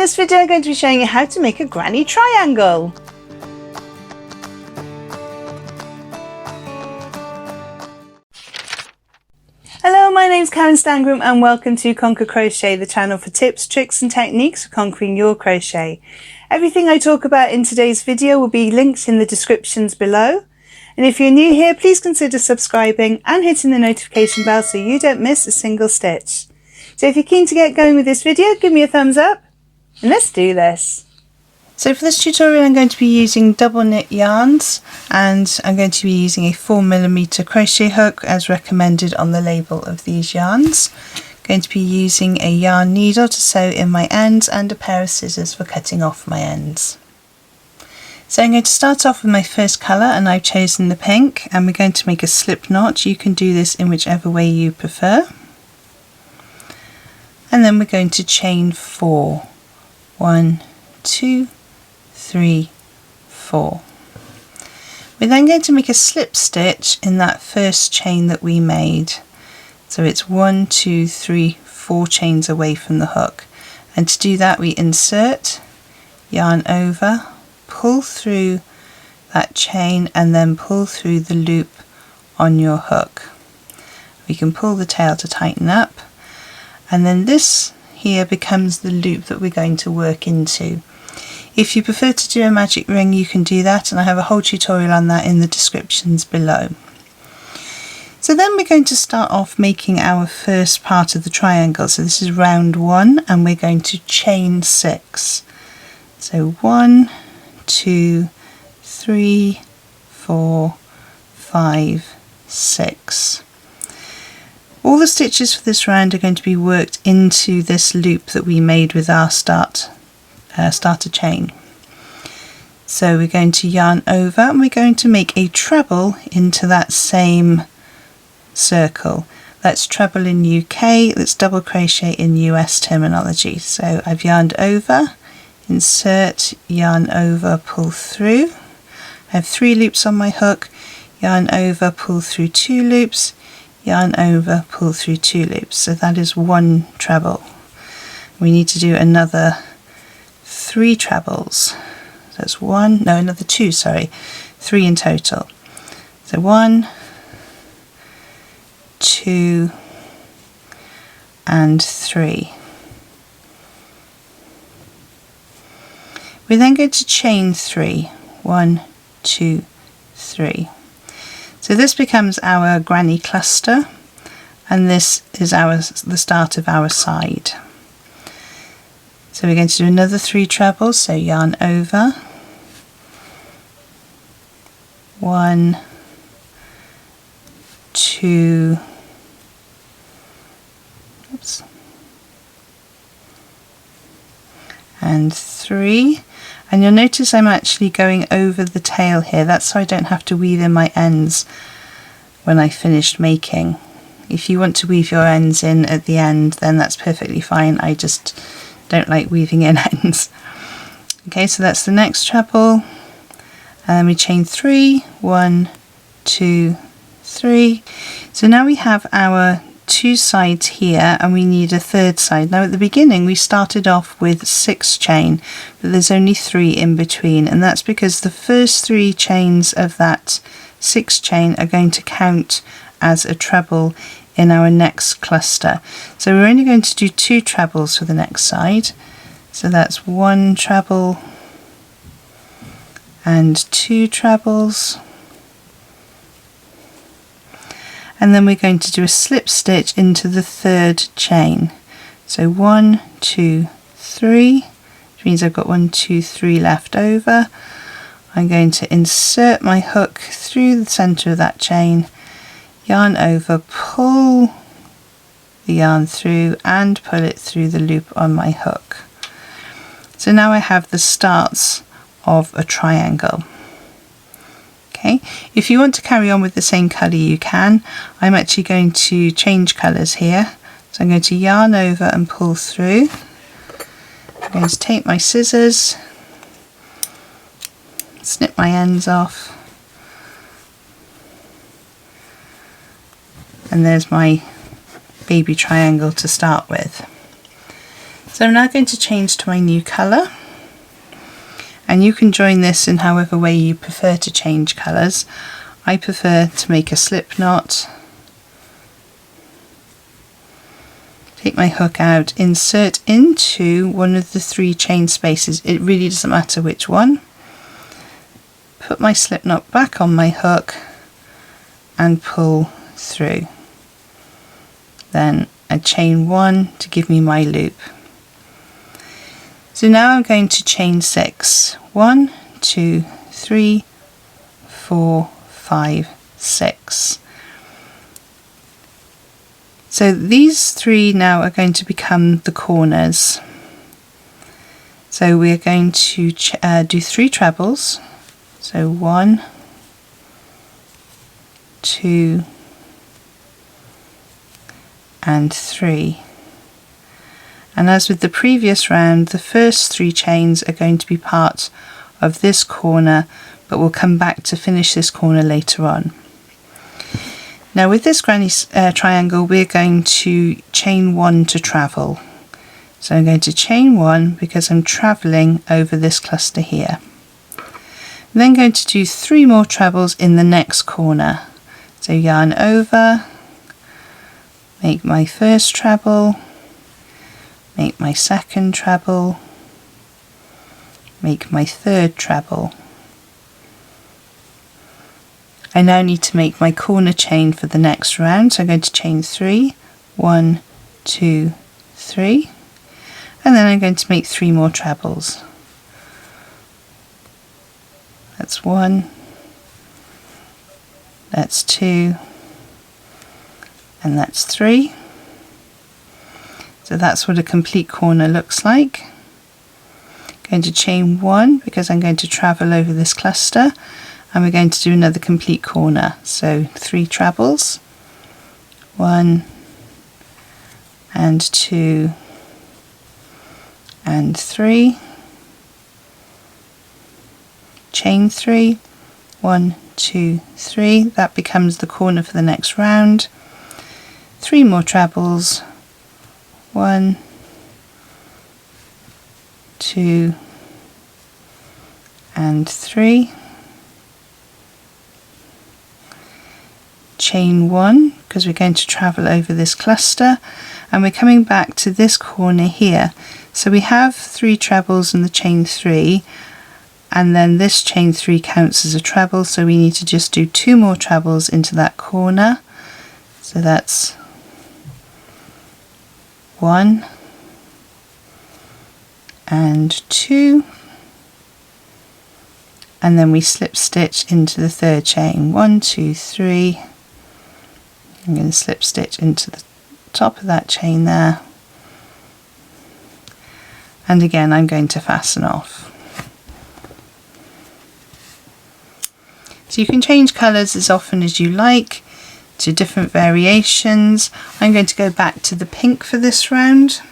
this video I'm going to be showing you how to make a granny triangle. Hello, my name's Karen Stangram and welcome to Conquer Crochet, the channel for tips, tricks and techniques for conquering your crochet. Everything I talk about in today's video will be linked in the descriptions below. And if you're new here, please consider subscribing and hitting the notification bell so you don't miss a single stitch. So if you're keen to get going with this video, give me a thumbs up and let's do this. So for this tutorial I'm going to be using double knit yarns, and I'm going to be using a 4mm crochet hook as recommended on the label of these yarns. I'm going to be using a yarn needle to sew in my ends and a pair of scissors for cutting off my ends. So I'm going to start off with my first colour, and I've chosen the pink, and we're going to make a slip knot. You can do this in whichever way you prefer. And then we're going to chain 4. 1, 2, 3, 4. We're then going to make a slip stitch in that first chain that we made. So it's 1, 2, 3, 4 chains away from the hook. And to do that we insert, yarn over, pull through that chain and then pull through the loop on your hook. We can pull the tail to tighten up, and then this here becomes the loop that we're going to work into. If you prefer to do a magic ring, you can do that, and I have a whole tutorial on that in the descriptions below. So then we're going to start off making our first part of the triangle. So this is round 1 and we're going to chain 6. So 1, 2, 3, 4, 5, 6. All the stitches for this round are going to be worked into this loop that we made with our starter chain. So we're going to yarn over and we're going to make a treble into that same circle. That's treble in UK, that's double crochet in US terminology. So I've yarned over, insert, yarn over, pull through. I have 3 loops on my hook, yarn over, pull through 2 loops, yarn over, pull through 2 loops. So that is 1 treble. We need to do another 3 trebles. That's another 2, sorry, 3 in total. So 1, 2 and 3. We're then going to chain 3. 1, 2, 3. So this becomes our granny cluster, and this is the start of our side. So we're going to do another 3 trebles, so yarn over, 1, 2, and 3. And you'll notice I'm actually going over the tail here. That's so I don't have to weave in my ends when I finished making. If you want to weave your ends in at the end, then that's perfectly fine. I just don't like weaving in ends. Okay, so that's the next treble. And then we chain 3, 1, 2, 3. So now we have our 2 sides here, and we need a 3rd side. Now at the beginning we started off with 6 chain, but there's only 3 in between, and that's because the first 3 chains of that 6 chain are going to count as a treble in our next cluster. So we're only going to do 2 trebles for the next side. So that's 1 treble and 2 trebles. And then we're going to do a slip stitch into the 3rd chain. So 1, 2, 3, which means I've got 1, 2, 3 left over. I'm going to insert my hook through the centre of that chain, yarn over, pull the yarn through and pull it through the loop on my hook. So now I have the starts of a triangle. Okay, if you want to carry on with the same colour you can. I'm actually going to change colours here. So I'm going to yarn over and pull through. I'm going to take my scissors, snip my ends off, and there's my baby triangle to start with. So I'm now going to change to my new colour, and you can join this in however way you prefer to change colours. I prefer to make a slip knot, take my hook out, insert into one of the 3 chain spaces, it really doesn't matter which one, put my slip knot back on my hook and pull through. Then I chain 1 to give me my loop. So now I'm going to chain 6. 1, 2, 3, 4, 5, 6. So these 3 now are going to become the corners. So we're going to do 3 trebles. So 1, 2, and 3. And as with the previous round, the first 3 chains are going to be part of this corner, but we'll come back to finish this corner later on. Now with this granny triangle, we're going to chain 1 to travel. So I'm going to chain 1 because I'm travelling over this cluster here. I'm then going to do 3 more trebles in the next corner. So yarn over, make my first treble, make my second treble, make my third treble. I now need to make my corner chain for the next round, so I'm going to chain 3, 1, 2, 3, and then I'm going to make 3 more trebles. That's 1, that's 2, and that's 3. So that's what a complete corner looks like. I'm going to chain 1 because I'm going to travel over this cluster, and we're going to do another complete corner. So 3 trebles, 1 and 2 and 3, chain 3, 1, 2, 3, that becomes the corner for the next round. 3 more trebles, 1, 2, and 3. Chain 1 because we're going to travel over this cluster, and we're coming back to this corner here. So we have 3 trebles in the chain 3, and then this chain 3 counts as a treble, so we need to just do 2 more trebles into that corner. So that's 1 and 2, and then we slip stitch into the third chain. 1, 2, 3. I'm going to slip stitch into the top of that chain there, and again I'm going to fasten off. So you can change colours as often as you like to different variations. I'm going to go back to the pink for this round,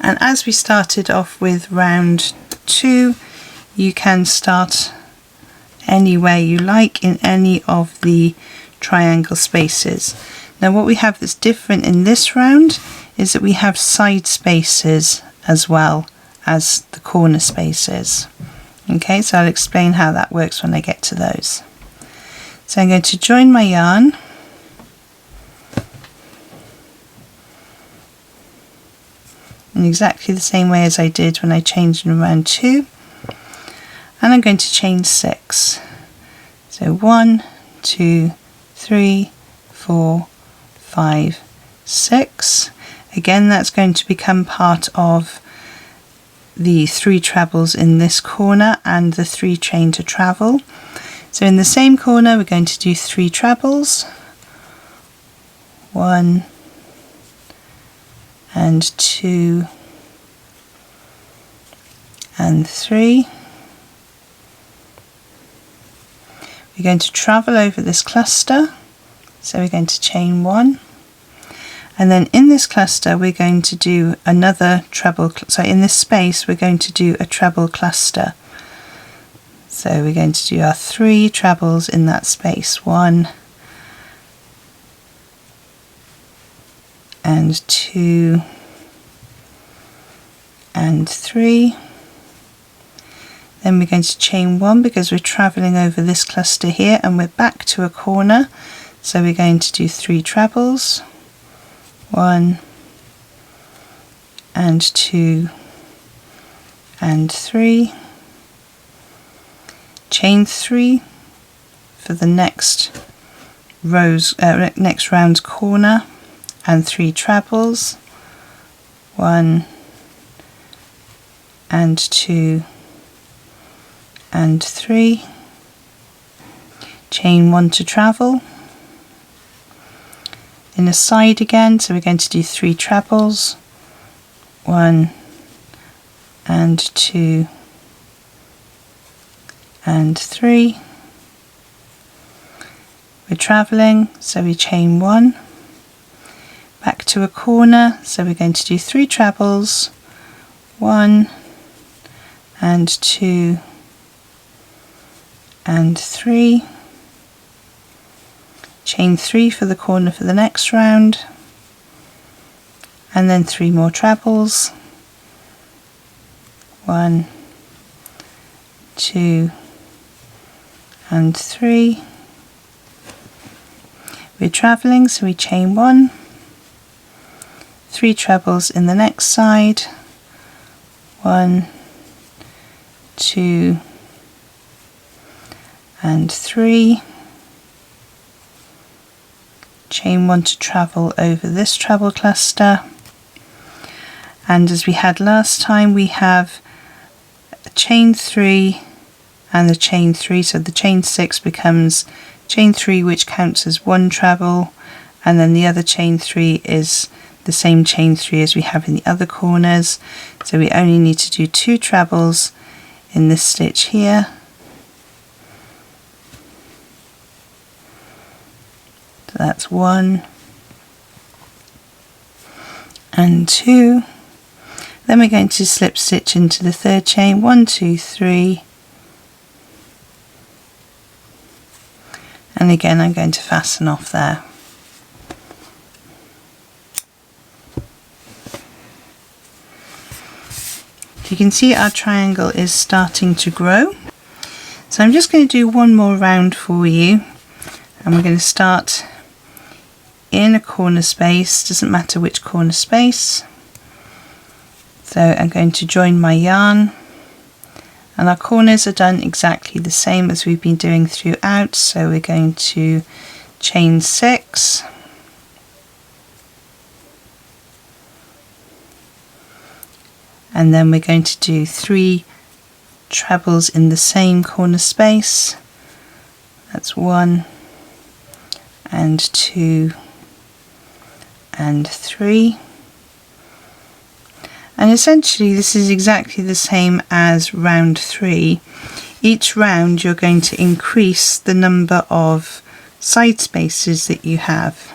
and as we started off with round 2, you can start any way you like in any of the triangle spaces. Now what we have that's different in this round is that we have side spaces as well as the corner spaces. Okay, so I'll explain how that works when I get to those. So I'm going to join my yarn, in exactly the same way as I did when I changed in round 2, and I'm going to chain 6. So 1, 2, 3, 4, 5, 6. Again, that's going to become part of the 3 trebles in this corner and the 3 chain to travel. So in the same corner we're going to do 3 trebles, 1 and 2 and 3. We're going to travel over this cluster, so we're going to chain 1, and then in this cluster we're going to do another treble, so in this space we're going to do a treble cluster. So we're going to do our 3 trebles in that space, 1 and 2 and 3. Then we're going to chain 1 because we're travelling over this cluster here, and we're back to a corner, so we're going to do 3 trebles, 1 and 2 and 3, chain 3 for the next round corner, and 3 trebles, 1 and 2 and 3, chain 1 to travel. In a side again, so we're going to do 3 trebles, 1 and 2 and 3. We're travelling, so we chain 1, back to a corner, so we're going to do 3 trebles, 1 and 2 and 3, chain 3 for the corner for the next round, and then 3 more trebles, 1, 2 and 3. We're travelling, so we chain 1, 3 trebles in the next side, 1, 2 and 3, chain 1 to travel over this treble cluster, and as we had last time, we have a chain 3 and the chain 3, so the chain 6 becomes chain 3, which counts as 1 treble, and then the other chain 3 is the same chain 3 as we have in the other corners, so we only need to do 2 trebles in this stitch here. So that's 1 and 2. Then we're going to slip stitch into the third chain, 1, 2, 3, and again I'm going to fasten off there. You can see our triangle is starting to grow, so I'm just going to do one more round for you, and we're going to start in a corner space, doesn't matter which corner space. So I'm going to join my yarn, and our corners are done exactly the same as we've been doing throughout, so we're going to chain 6, and then we're going to do 3 trebles in the same corner space. That's 1 and 2 and 3. And essentially this is exactly the same as round 3. Each round you're going to increase the number of side spaces that you have.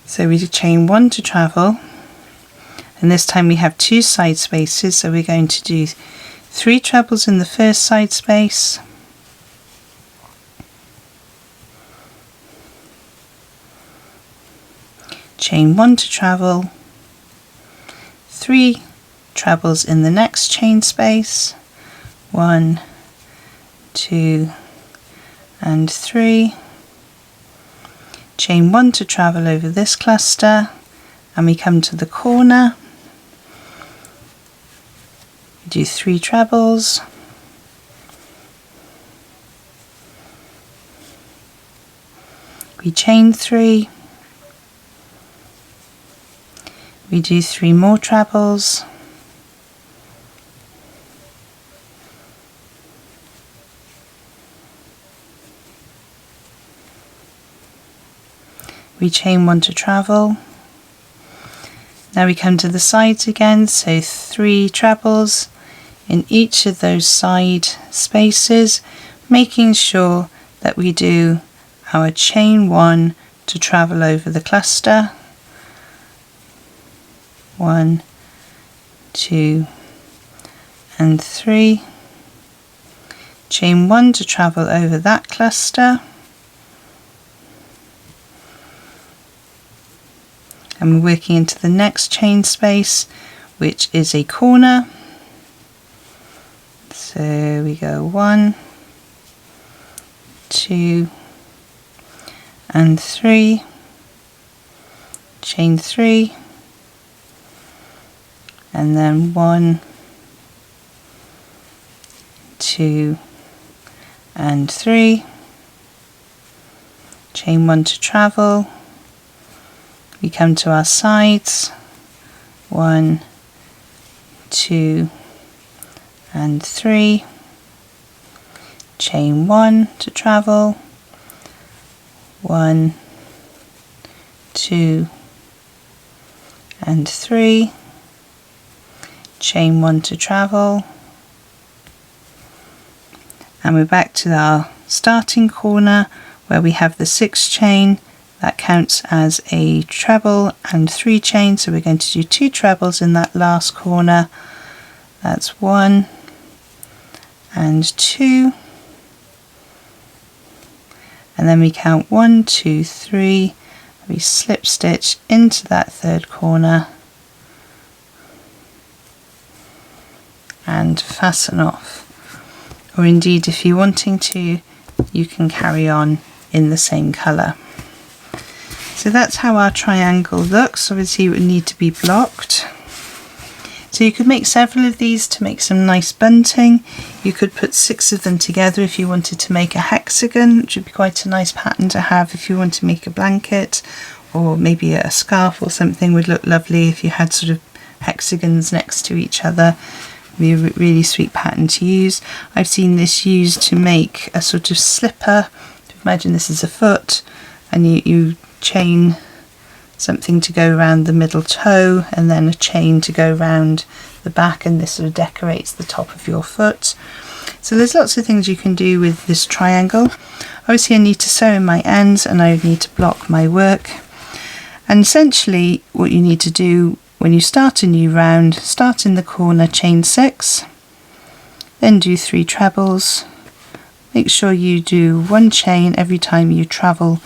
So we chain 1 to travel, and this time we have 2 side spaces, so we're going to do 3 trebles in the first side space, chain 1 to travel, 3 trebles in the next chain space, 1, 2 and 3, chain 1 to travel over this cluster, and we come to the corner, do 3 trebles, we chain 3, we do 3 more trebles, we chain 1 to travel. Now we come to the sides again, so 3 trebles in each of those side spaces, making sure that we do our chain 1 to travel over the cluster, 1, 2 and 3, chain 1 to travel over that cluster, and we're working into the next chain space which is a corner. So we go 1, 2 and 3, chain 3, and then 1, 2 and 3, chain 1 to travel. We come to our sides, 1, 2 and 3, chain 1 to travel, 1, 2 and 3, chain 1 to travel, and we're back to our starting corner where we have the 6th chain. That counts as a treble and 3 chains, so we're going to do 2 trebles in that last corner. That's 1 and 2, and then we count 1, 2, 3, we slip stitch into that 3rd corner and fasten off. Or indeed, if you're wanting to, you can carry on in the same colour. So that's how our triangle looks. Obviously it would need to be blocked. So you could make several of these to make some nice bunting. You could put 6 of them together if you wanted to make a hexagon, which would be quite a nice pattern to have if you want to make a blanket, or maybe a scarf or something would look lovely if you had sort of hexagons next to each other. Be a really sweet pattern to use. I've seen this used to make a sort of slipper. Imagine this is a foot, and you chain something to go around the middle toe and then a chain to go around the back, and this sort of decorates the top of your foot. So there's lots of things you can do with this triangle. Obviously I need to sew in my ends and I need to block my work, and essentially what you need to do when you start a new round, start in the corner, chain 6, then do 3 trebles. Make sure you do 1 chain every time you travel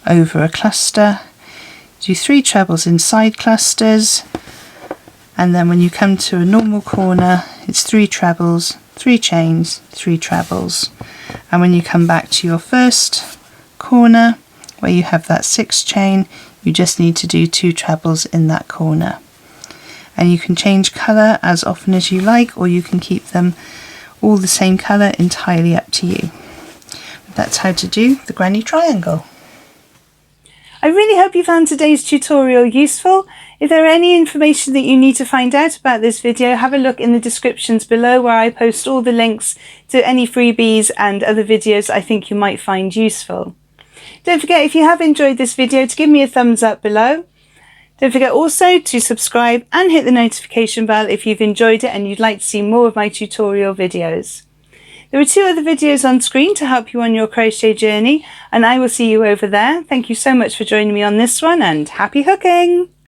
over a cluster. Do 3 trebles inside clusters, and then when you come to a normal corner, it's 3 trebles, 3 chains, 3 trebles. And when you come back to your first corner where you have that 6th chain, you just need to do 2 trebles in that corner. And you can change colour as often as you like, or you can keep them all the same colour, entirely up to you. But that's how to do the granny triangle. I really hope you found today's tutorial useful. If there are any information that you need to find out about this video, have a look in the descriptions below where I post all the links to any freebies and other videos I think you might find useful. Don't forget, if you have enjoyed this video, to give me a thumbs up below. Don't forget also to subscribe and hit the notification bell if you've enjoyed it and you'd like to see more of my tutorial videos. There are 2 other videos on screen to help you on your crochet journey, and I will see you over there. Thank you so much for joining me on this one, and happy hooking!